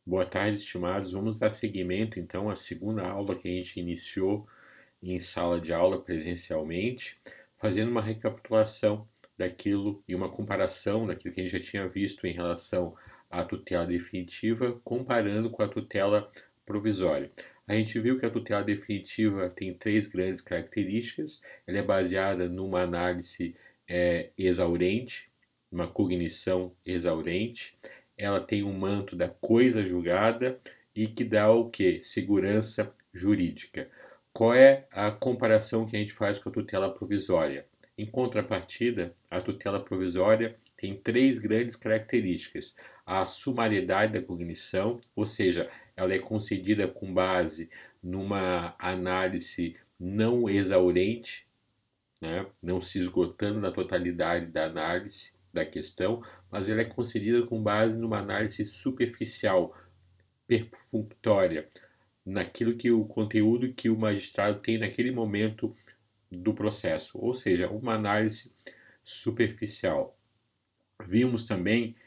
Boa tarde, estimados. Vamos dar seguimento então à segunda aula que a gente iniciou em sala de aula presencialmente, fazendo uma recapitulação daquilo e uma comparação daquilo que a gente já tinha visto em relação à tutela definitiva, comparando com a tutela provisória. A gente viu que a tutela definitiva tem três grandes características. Ela é baseada numa análise exaurente, uma cognição exaurente. Ela tem um manto da coisa julgada e que dá o que? Segurança jurídica. Qual é a comparação que a gente faz com a tutela provisória? Em contrapartida, a tutela provisória tem três grandes características: a sumariedade da cognição, ou seja, ela é concedida com base numa análise não exaurente, né, não se esgotando na totalidade da análise da questão, mas ela é concedida com base numa análise superficial, perfunctória, naquilo que o conteúdo que o magistrado tem naquele momento do processo, ou seja, uma análise superficial. Vimos também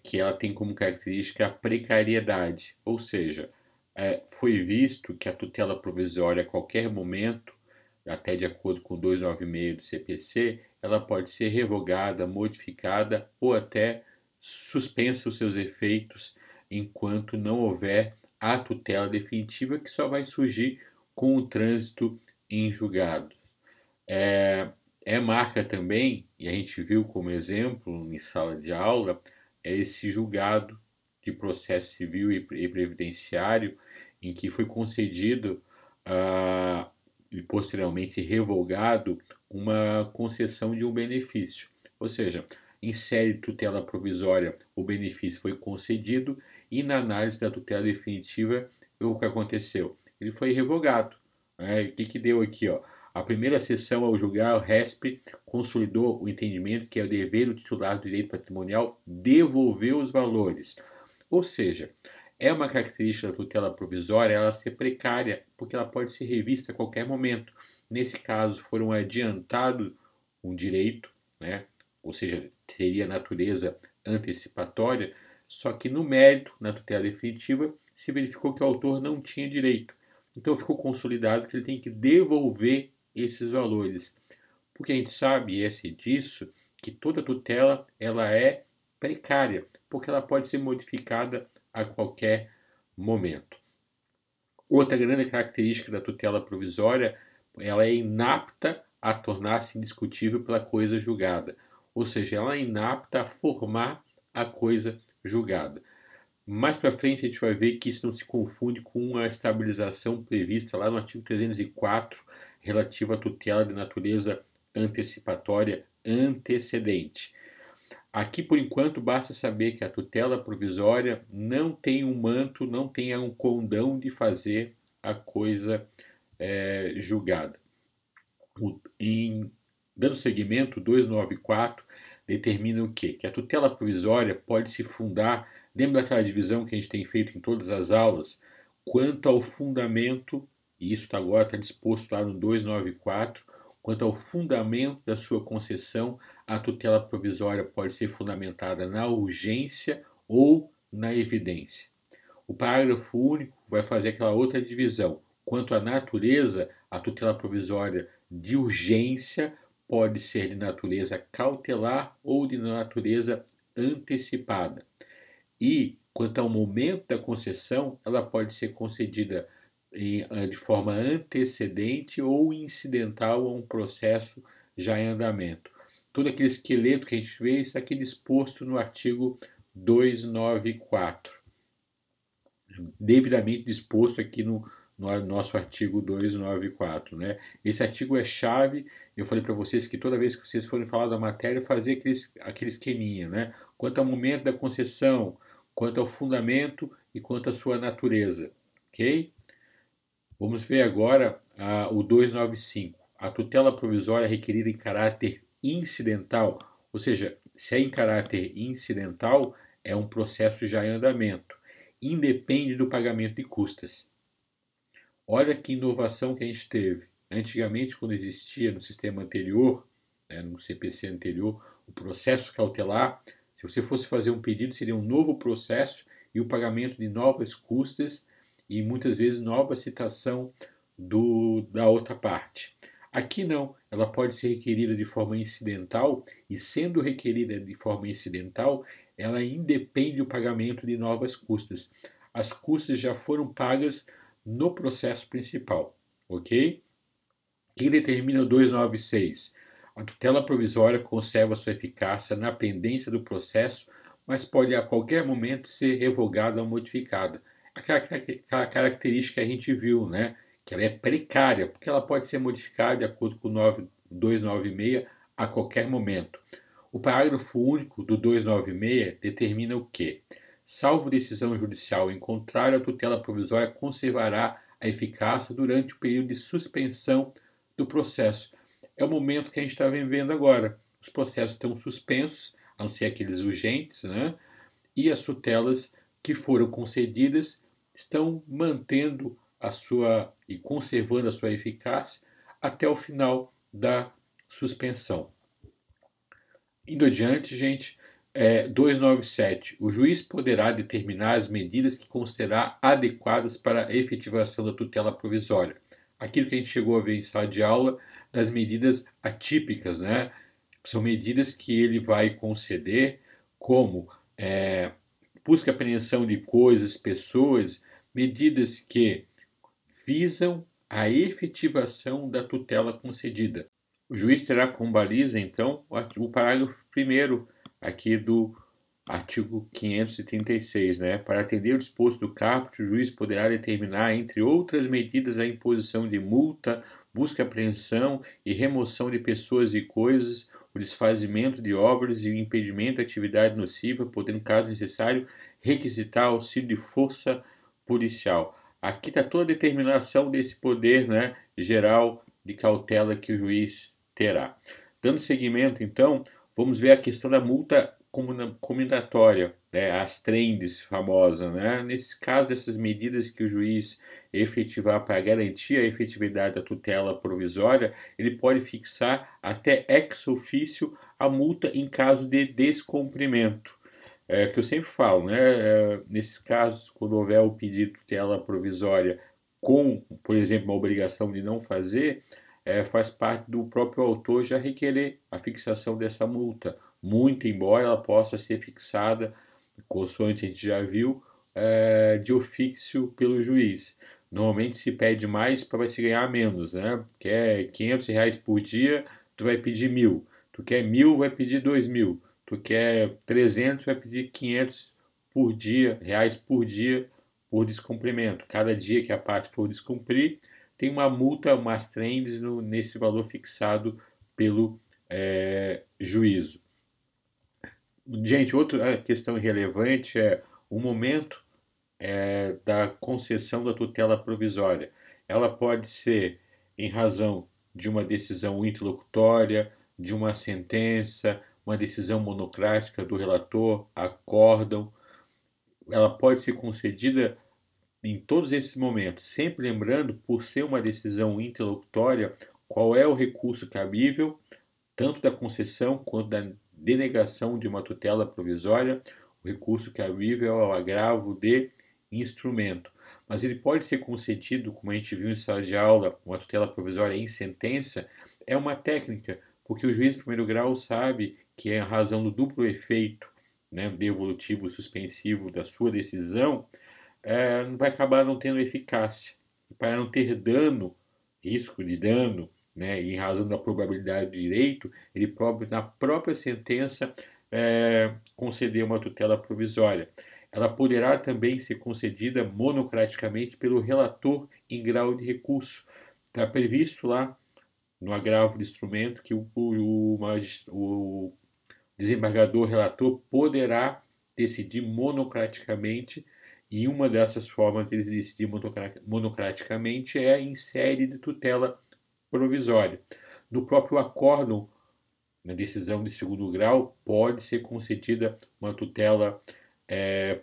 que ela tem como característica a precariedade, ou seja, foi visto que a tutela provisória a qualquer momento, até de acordo com o 296 do CPC, ela pode ser revogada, modificada ou até suspensa os seus efeitos enquanto não houver a tutela definitiva, que só vai surgir com o trânsito em julgado. Marca também, e a gente viu como exemplo em sala de aula, esse julgado de processo civil e previdenciário em que foi concedido e posteriormente revogado uma concessão de um benefício. Ou seja, em série de tutela provisória o benefício foi concedido e na análise da tutela definitiva o que aconteceu? Ele foi revogado. O que deu aqui? Ó? A primeira sessão ao julgar, o RESP consolidou o entendimento que é o dever do titular do direito patrimonial devolver os valores. Ou seja, é uma característica da tutela provisória ela ser precária, porque ela pode ser revista a qualquer momento. Nesse caso, foram adiantado um direito, né? Ou seja, teria natureza antecipatória, só que no mérito, na tutela definitiva, se verificou que o autor não tinha direito. Então ficou consolidado que ele tem que devolver esses valores. Porque a gente sabe, e é disso, que toda tutela ela é precária, porque ela pode ser modificada a qualquer momento. Outra grande característica da tutela provisória, ela é inapta a tornar-se indiscutível pela coisa julgada, ou seja, ela é inapta a formar a coisa julgada. Mais para frente a gente vai ver que isso não se confunde com a estabilização prevista lá no artigo 304, relativo à tutela de natureza antecipatória antecedente. Aqui, por enquanto, basta saber que a tutela provisória não tem um manto, não tem um condão de fazer a coisa julgada. Dando seguimento, o 294 determina o quê? Que a tutela provisória pode se fundar, lembra daquela divisão que a gente tem feito em todas as aulas, quanto ao fundamento, e isso agora está disposto lá no 294, quanto ao fundamento da sua concessão, a tutela provisória pode ser fundamentada na urgência ou na evidência. O parágrafo único vai fazer aquela outra divisão. Quanto à natureza, a tutela provisória de urgência pode ser de natureza cautelar ou de natureza antecipada. E, quanto ao momento da concessão, ela pode ser concedida de forma antecedente ou incidental a um processo já em andamento. Todo aquele esqueleto que a gente vê está aqui disposto no artigo 294, devidamente disposto aqui no nosso artigo 294. Né? Esse artigo é chave. Eu falei para vocês que toda vez que vocês forem falar da matéria, fazer aquele esqueminha. Né? Quanto ao momento da concessão, quanto ao fundamento e quanto à sua natureza. Ok? Vamos ver agora o 295. A tutela provisória requerida em caráter incidental, ou seja, se é em caráter incidental, é um processo já em andamento. Independe do pagamento de custas. Olha que inovação que a gente teve. Antigamente, quando existia no sistema anterior, né, no CPC anterior, o processo cautelar, se você fosse fazer um pedido, seria um novo processo e o pagamento de novas custas e muitas vezes nova citação da outra parte. Aqui não, ela pode ser requerida de forma incidental e, sendo requerida de forma incidental, ela independe do pagamento de novas custas. As custas já foram pagas no processo principal, ok? O que determina o 296? A tutela provisória conserva sua eficácia na pendência do processo, mas pode a qualquer momento ser revogada ou modificada. Aquela característica que a gente viu, né? Que ela é precária, porque ela pode ser modificada de acordo com o 296 a qualquer momento. O parágrafo único do 296 determina o quê? Salvo decisão judicial em contrário, a tutela provisória conservará a eficácia durante o período de suspensão do processo. É o momento que a gente está vivendo agora. Os processos estão suspensos, a não ser aqueles urgentes, né? E as tutelas que foram concedidas estão mantendo a sua e conservando a sua eficácia até o final da suspensão. Indo adiante, gente, 297. O juiz poderá determinar as medidas que considerar adequadas para a efetivação da tutela provisória. Aquilo que a gente chegou a ver em sala de aula das medidas atípicas, né? São medidas que ele vai conceder como busca e apreensão de coisas, pessoas, medidas que visam a efetivação da tutela concedida. O juiz terá como baliza, então, o parágrafo 1º aqui do artigo 536, né? Para atender o disposto do caput, o juiz poderá determinar, entre outras medidas, a imposição de multa, busca e apreensão e remoção de pessoas e coisas, o desfazimento de obras e o impedimento de atividade nociva, podendo, caso necessário, requisitar auxílio de força policial. Aqui está toda a determinação desse poder, né, geral de cautela que o juiz terá. Dando seguimento, então, vamos ver a questão da multa combinatória, né, as trends famosas, né? Nesse caso, dessas medidas que o juiz efetivar para garantir a efetividade da tutela provisória, ele pode fixar até ex officio a multa em caso de descumprimento. Que eu sempre falo, né? Nesses casos, quando houver o pedido de tutela provisória com, por exemplo, uma obrigação de não fazer, faz parte do próprio autor já requerer a fixação dessa multa, muito embora ela possa ser fixada, consoante a gente já viu, de ofício pelo juiz. Normalmente se pede mais para se ganhar menos, né? Quer R$500 por dia, tu vai pedir 1.000. Tu quer 1.000, vai pedir 2.000. Tu quer 300, vai pedir 500 por dia, reais por dia, por descumprimento. Cada dia que a parte for descumprir, tem uma multa, umas trends nesse valor fixado pelo juízo. Gente, outra questão relevante é o momento da concessão da tutela provisória. Ela pode ser em razão de uma decisão interlocutória, de uma sentença, uma decisão monocrática do relator, acórdão. Ela pode ser concedida em todos esses momentos, sempre lembrando, por ser uma decisão interlocutória, qual é o recurso cabível, tanto da concessão quanto da denegação de uma tutela provisória. O recurso cabível é o agravo de instrumento. Mas ele pode ser concedido, como a gente viu em sala de aula, uma tutela provisória em sentença, é uma técnica, porque o juiz de primeiro grau sabe que, em razão do duplo efeito, né, devolutivo e suspensivo da sua decisão, vai acabar não tendo eficácia. Para não ter dano, risco de dano, né, e em razão da probabilidade de direito, ele pode, na própria sentença, conceder uma tutela provisória. Ela poderá também ser concedida monocraticamente pelo relator em grau de recurso. Está previsto lá no agravo de instrumento que o desembargador relator poderá decidir monocraticamente, e uma dessas formas de ele decidir monocraticamente é em sede de tutela provisória. No próprio acórdão, na decisão de segundo grau, pode ser concedida uma tutela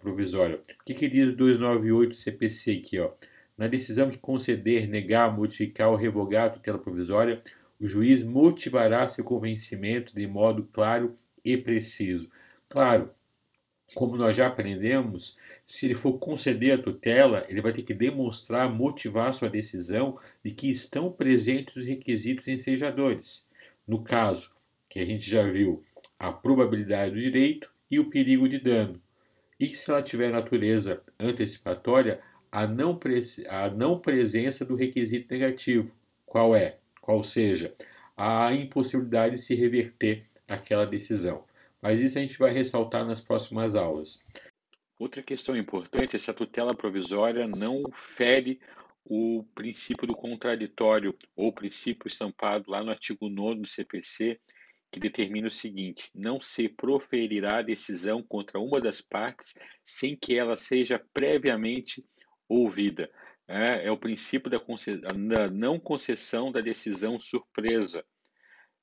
provisória. O que diz o 298 CPC aqui? Ó? Na decisão que conceder, negar, modificar ou revogar a tutela provisória, o juiz motivará seu convencimento de modo claro e preciso. Claro, como nós já aprendemos, se ele for conceder a tutela, ele vai ter que demonstrar, motivar sua decisão de que estão presentes os requisitos ensejadores. No caso, que a gente já viu, a probabilidade do direito e o perigo de dano. E que se ela tiver natureza antecipatória, a não presença do requisito negativo. Qual é? Qual seja, a impossibilidade de se reverter aquela decisão. Mas isso a gente vai ressaltar nas próximas aulas. Outra questão importante é se a tutela provisória não fere o princípio do contraditório ou o princípio estampado lá no artigo 9º do CPC, que determina o seguinte: não se proferirá decisão contra uma das partes sem que ela seja previamente ouvida. É o princípio da não concessão da decisão surpresa.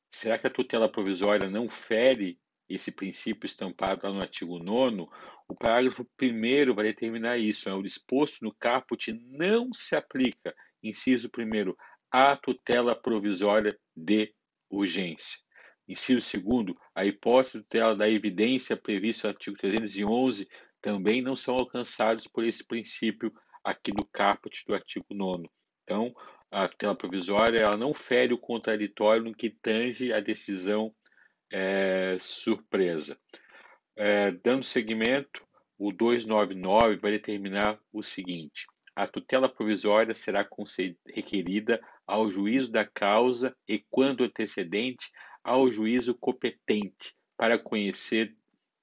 Será que a tutela provisória não fere esse princípio estampado lá no artigo 9º? O parágrafo 1º vai determinar isso. O disposto no caput não se aplica, inciso 1º, à tutela provisória de urgência. Inciso 2º, a hipótese de tutela da evidência prevista no artigo 311 também não são alcançados por esse princípio aqui do caput do artigo 9º. Então, a tutela provisória ela não fere o contraditório no que tange a decisão surpresa. Dando seguimento, o 299 vai determinar o seguinte: a tutela provisória será requerida ao juízo da causa e, quando antecedente, ao juízo competente para conhecer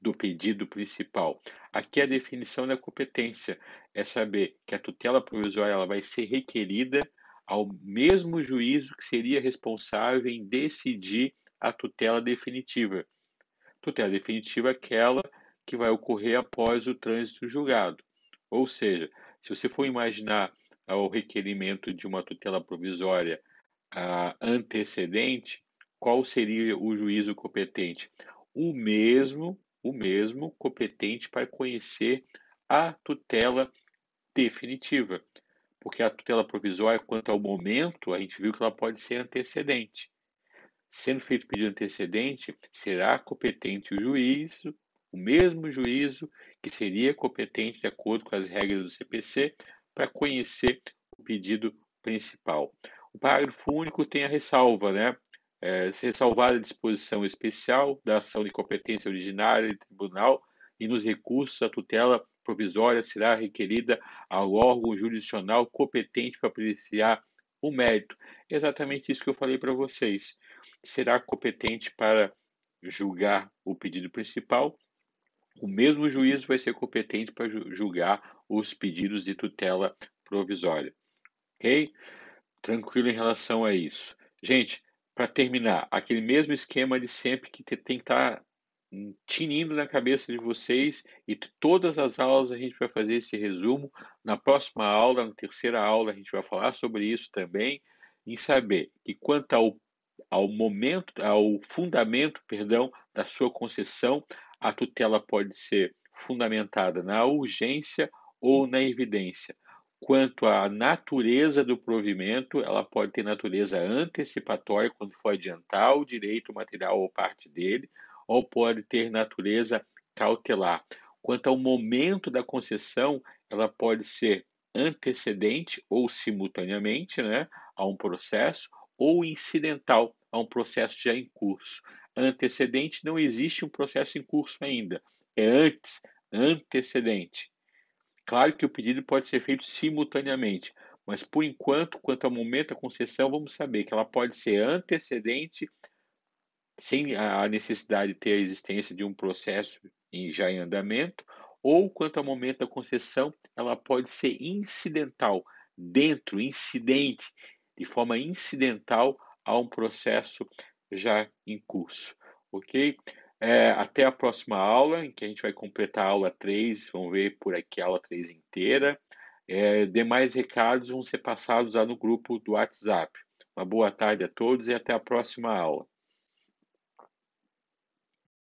do pedido principal. Aqui a definição da competência é saber que a tutela provisória ela vai ser requerida ao mesmo juízo que seria responsável em decidir a tutela definitiva. Tutela definitiva é aquela que vai ocorrer após o trânsito julgado. Ou seja, se você for imaginar o requerimento de uma tutela provisória antecedente, qual seria o juízo competente? O mesmo competente para conhecer a tutela definitiva. Porque a tutela provisória, quanto ao momento, a gente viu que ela pode ser antecedente. Sendo feito pedido antecedente, será competente o juízo, o mesmo juízo que seria competente de acordo com as regras do CPC para conhecer o pedido principal. O parágrafo único tem a ressalva, né? Se ressalvada a disposição especial da ação de competência originária do tribunal e nos recursos, a tutela provisória será requerida ao órgão jurisdicional competente para apreciar o mérito. Exatamente isso que eu falei para vocês. Será competente para julgar o pedido principal. O mesmo juízo vai ser competente para julgar os pedidos de tutela provisória. Ok? Tranquilo em relação a isso. Gente, para terminar, aquele mesmo esquema de sempre que tem que estar tinindo na cabeça de vocês, e todas as aulas a gente vai fazer esse resumo. Na próxima aula, na terceira aula, a gente vai falar sobre isso também, e saber que quanto ao fundamento, perdão, da sua concessão, a tutela pode ser fundamentada na urgência ou na evidência. Quanto à natureza do provimento, ela pode ter natureza antecipatória, quando for adiantar o direito material ou parte dele, ou pode ter natureza cautelar. Quanto ao momento da concessão, ela pode ser antecedente ou simultaneamente, né, a um processo, ou incidental a um processo já em curso. Antecedente, não existe um processo em curso ainda, é antes, antecedente. Claro que o pedido pode ser feito simultaneamente, mas por enquanto, quanto ao momento da concessão, vamos saber que ela pode ser antecedente, sem a necessidade de ter a existência de um processo já em andamento, ou quanto ao momento da concessão, ela pode ser incidental, incidente, de forma incidental a um processo já em curso, ok? Até a próxima aula, em que a gente vai completar a aula 3, vamos ver por aqui a aula 3 inteira. Demais recados vão ser passados lá no grupo do WhatsApp. Uma boa tarde a todos e até a próxima aula.